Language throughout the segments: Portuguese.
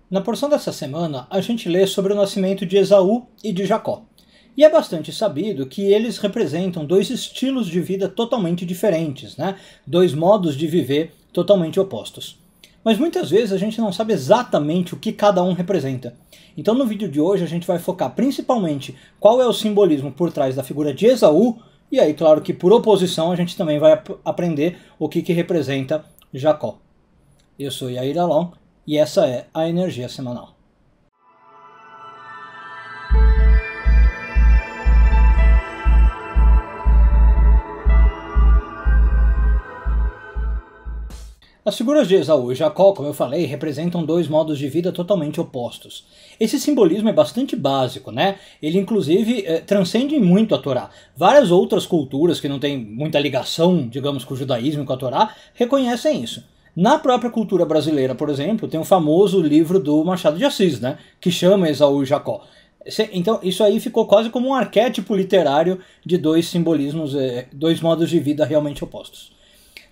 Na porção dessa semana, a gente lê sobre o nascimento de Esaú e de Jacó. E é bastante sabido que eles representam dois estilos de vida totalmente diferentes, né? Dois modos de viver totalmente opostos. Mas muitas vezes a gente não sabe exatamente o que cada um representa. Então no vídeo de hoje a gente vai focar principalmente qual é o simbolismo por trás da figura de Esaú, e aí claro que por oposição a gente também vai aprender o que representa Jacó. Eu sou Yair Alon e essa é a Energia Semanal. As figuras de Esaú e Jacó, como eu falei, representam dois modos de vida totalmente opostos. Esse simbolismo é bastante básico, né? Ele inclusive transcende muito a Torá. Várias outras culturas que não têm muita ligação, digamos, com o judaísmo e com a Torá, reconhecem isso. Na própria cultura brasileira, por exemplo, tem o famoso livro do Machado de Assis, né? Que chama Esaú e Jacó. Então isso aí ficou quase como um arquétipo literário de dois simbolismos, dois modos de vida realmente opostos.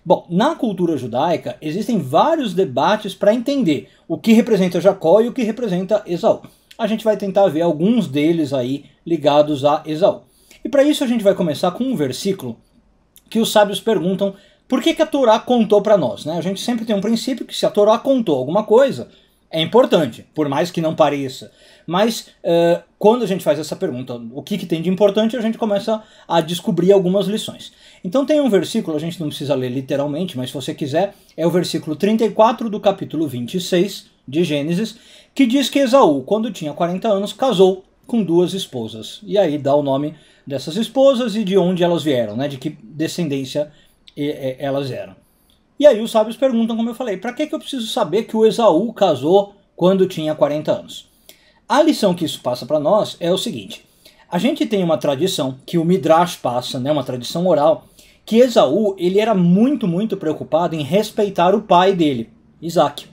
Bom, na cultura judaica existem vários debates para entender o que representa Jacó e o que representa Esaú. A gente vai tentar ver alguns deles aí ligados a Esaú. E para isso a gente vai começar com um versículo que os sábios perguntam por que a Torá contou para nós, né? A gente sempre tem um princípio que se a Torá contou alguma coisa, é importante, por mais que não pareça. Mas quando a gente faz essa pergunta, o que tem de importante, a gente começa a descobrir algumas lições. Então tem um versículo, a gente não precisa ler literalmente, mas se você quiser, é o versículo 34 do capítulo 26 de Gênesis, que diz que Esaú, quando tinha 40 anos, casou com duas esposas. E aí dá o nome dessas esposas e de onde elas vieram, né? De que descendência elas eram. E aí os sábios perguntam, como eu falei, para que eu preciso saber que o Esaú casou quando tinha 40 anos? A lição que isso passa para nós é o seguinte: a gente tem uma tradição que o Midrash passa, né, uma tradição oral, que Esaú ele era muito preocupado em respeitar o pai dele, Isaac.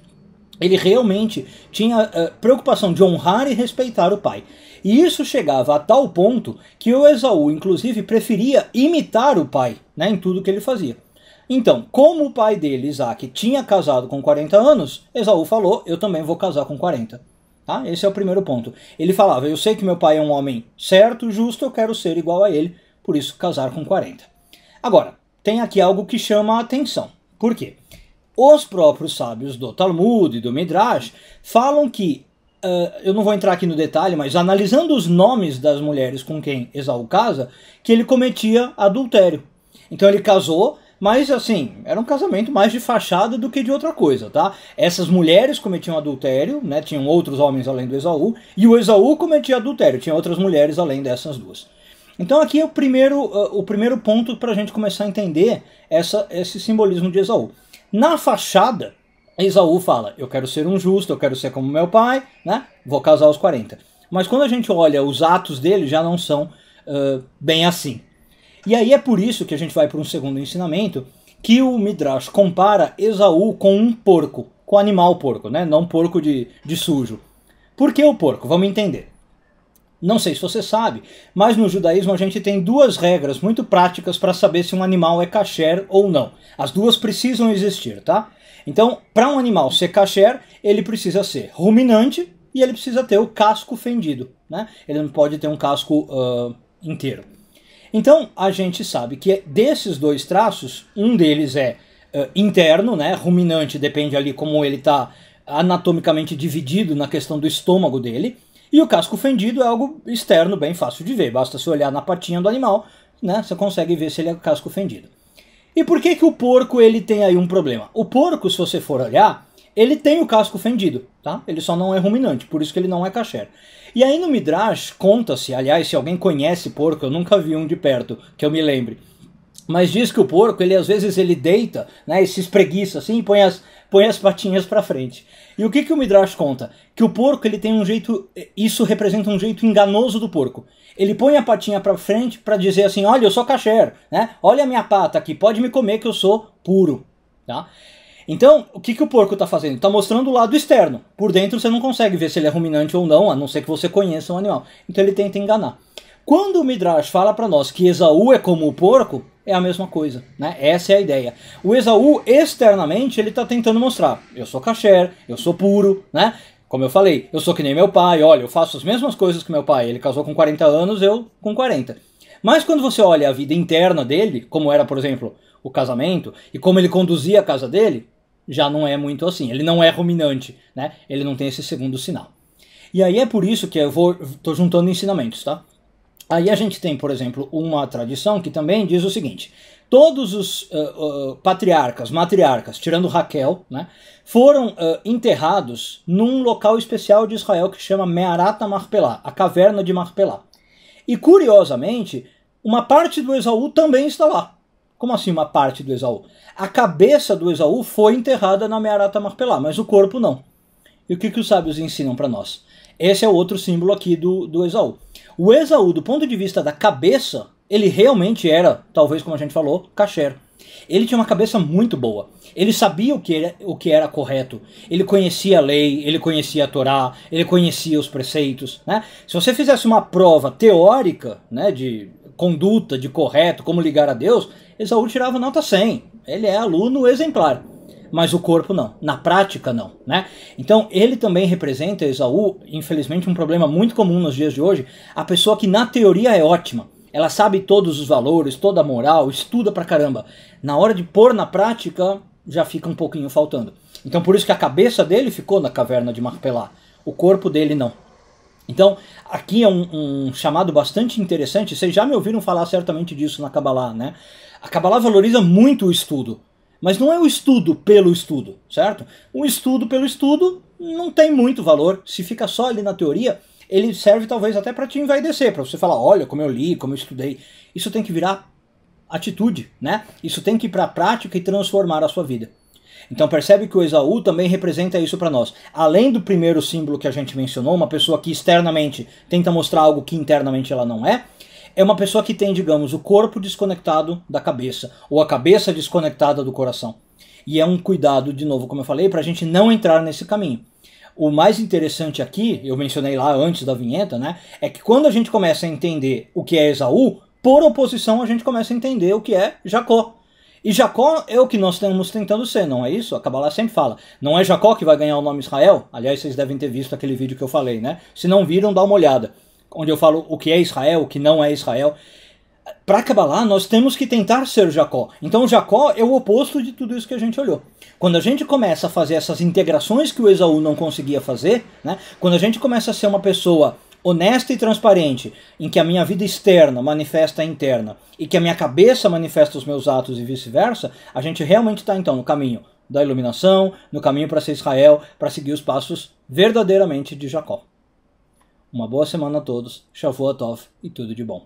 Ele realmente tinha preocupação de honrar e respeitar o pai. E isso chegava a tal ponto que o Esaú, inclusive, preferia imitar o pai, né, em tudo que ele fazia. Então, como o pai dele, Isaac, tinha casado com 40 anos, Esaú falou, eu também vou casar com 40. Tá? Esse é o primeiro ponto. Ele falava, eu sei que meu pai é um homem certo, justo, eu quero ser igual a ele, por isso casar com 40. Agora, tem aqui algo que chama a atenção. Por quê? Os próprios sábios do Talmud e do Midrash falam que, eu não vou entrar aqui no detalhe, mas analisando os nomes das mulheres com quem Esaú casa, que ele cometia adultério. Então ele casou, mas assim, era um casamento mais de fachada do que de outra coisa, tá? Essas mulheres cometiam adultério, né? Tinham outros homens além do Esaú, e o Esaú cometia adultério, tinha outras mulheres além dessas duas. Então aqui é o primeiro ponto para a gente começar a entender esse simbolismo de Esaú. Na fachada, Esaú fala, eu quero ser um justo, eu quero ser como meu pai, né? Vou casar aos 40. Mas quando a gente olha os atos dele, já não são bem assim. E aí é por isso que a gente vai para um segundo ensinamento, que o Midrash compara Esaú com um porco, com animal porco, né? Não porco de sujo. Por que o porco? Vamos entender. Não sei se você sabe, mas no judaísmo a gente tem duas regras muito práticas para saber se um animal é kasher ou não. As duas precisam existir, tá? Então, para um animal ser kasher, ele precisa ser ruminante e ele precisa ter o casco fendido, né? Ele não pode ter um casco inteiro. Então, a gente sabe que desses dois traços, um deles é interno, né? Ruminante depende ali como ele está anatomicamente dividido na questão do estômago dele. E o casco fendido é algo externo, bem fácil de ver. Basta você olhar na patinha do animal, né? Você consegue ver se ele é casco fendido. E por que o porco ele tem aí um problema? O porco, se você for olhar, ele tem o casco fendido, tá? Ele só não é ruminante, por isso que ele não é kasher. E aí no Midrash conta-se, aliás, se alguém conhece porco, eu nunca vi um de perto, que eu me lembre, mas diz que o porco, ele às vezes ele deita, né, e se espreguiça assim e põe as patinhas para frente. E o que o Midrash conta? Que o porco ele tem um jeito, isso representa um jeito enganoso do porco. Ele põe a patinha para frente para dizer assim, olha, eu sou kasher, né? Olha a minha pata aqui, pode me comer que eu sou puro, tá? Então, o que o porco está fazendo? Está mostrando o lado externo. Por dentro você não consegue ver se ele é ruminante ou não, a não ser que você conheça o animal. Então ele tenta enganar. Quando o Midrash fala para nós que Esaú é como o porco, é a mesma coisa, né? Essa é a ideia. O Esaú, externamente, ele está tentando mostrar, eu sou kasher, eu sou puro, né? Como eu falei, eu sou que nem meu pai, olha, eu faço as mesmas coisas que meu pai, ele casou com 40 anos, eu com 40. Mas quando você olha a vida interna dele, como era, por exemplo, o casamento, e como ele conduzia a casa dele, já não é muito assim. Ele não é ruminante, né? Ele não tem esse segundo sinal. E aí é por isso que tô juntando ensinamentos, tá? Aí a gente tem, por exemplo, uma tradição que também diz o seguinte: todos os patriarcas, matriarcas, tirando Raquel, né, foram enterrados num local especial de Israel que se chama Me'arat Marpelá, a caverna de Marpelá. E curiosamente, uma parte do Esaú também está lá. Como assim uma parte do Esaú? A cabeça do Esaú foi enterrada na Me'arat Marpelá, mas o corpo não. E o que os sábios ensinam para nós? Esse é o outro símbolo aqui do Esaú. O Esaú, do ponto de vista da cabeça, ele realmente era, talvez como a gente falou, kasher. Ele tinha uma cabeça muito boa. Ele sabia o que era correto. Ele conhecia a lei, ele conhecia a Torá, ele conhecia os preceitos, né? Se você fizesse uma prova teórica, né, de conduta, de correto, como ligar a Deus, Esaú tirava nota 100. Ele é aluno exemplar. Mas o corpo não, na prática não, né? Então ele também representa, Esaú, infelizmente um problema muito comum nos dias de hoje, a pessoa que na teoria é ótima, ela sabe todos os valores, toda a moral, estuda pra caramba. Na hora de pôr na prática, já fica um pouquinho faltando. Então por isso que a cabeça dele ficou na caverna de Marpelá, o corpo dele não. Então aqui é um chamado bastante interessante, vocês já me ouviram falar certamente disso na Kabbalah, né? A Kabbalah valoriza muito o estudo. Mas não é o estudo pelo estudo, certo? Um estudo pelo estudo não tem muito valor. Se fica só ali na teoria, ele serve talvez até para te envaidecer, para você falar, olha como eu li, como eu estudei. Isso tem que virar atitude, né? Isso tem que ir para a prática e transformar a sua vida. Então percebe que o Esaú também representa isso para nós. Além do primeiro símbolo que a gente mencionou, uma pessoa que externamente tenta mostrar algo que internamente ela não é uma pessoa que tem, digamos, o corpo desconectado da cabeça, ou a cabeça desconectada do coração. E é um cuidado, de novo, como eu falei, para a gente não entrar nesse caminho. O mais interessante aqui, eu mencionei lá antes da vinheta, né, é que quando a gente começa a entender o que é Esaú, por oposição a gente começa a entender o que é Jacó. E Jacó é o que nós estamos tentando ser, não é isso? A Kabbalah sempre fala. Não é Jacó que vai ganhar o nome Israel? Aliás, vocês devem ter visto aquele vídeo que eu falei, né? Se não viram, dá uma olhada. Onde eu falo o que é Israel, o que não é Israel. Para Kabbalah, nós temos que tentar ser Jacó. Então Jacó é o oposto de tudo isso que a gente olhou. Quando a gente começa a fazer essas integrações que o Esaú não conseguia fazer, né? Quando a gente começa a ser uma pessoa honesta e transparente, em que a minha vida externa manifesta a interna, e que a minha cabeça manifesta os meus atos e vice-versa, a gente realmente está então no caminho da iluminação, no caminho para ser Israel, para seguir os passos verdadeiramente de Jacó. Uma boa semana a todos, Shavua Tov e tudo de bom.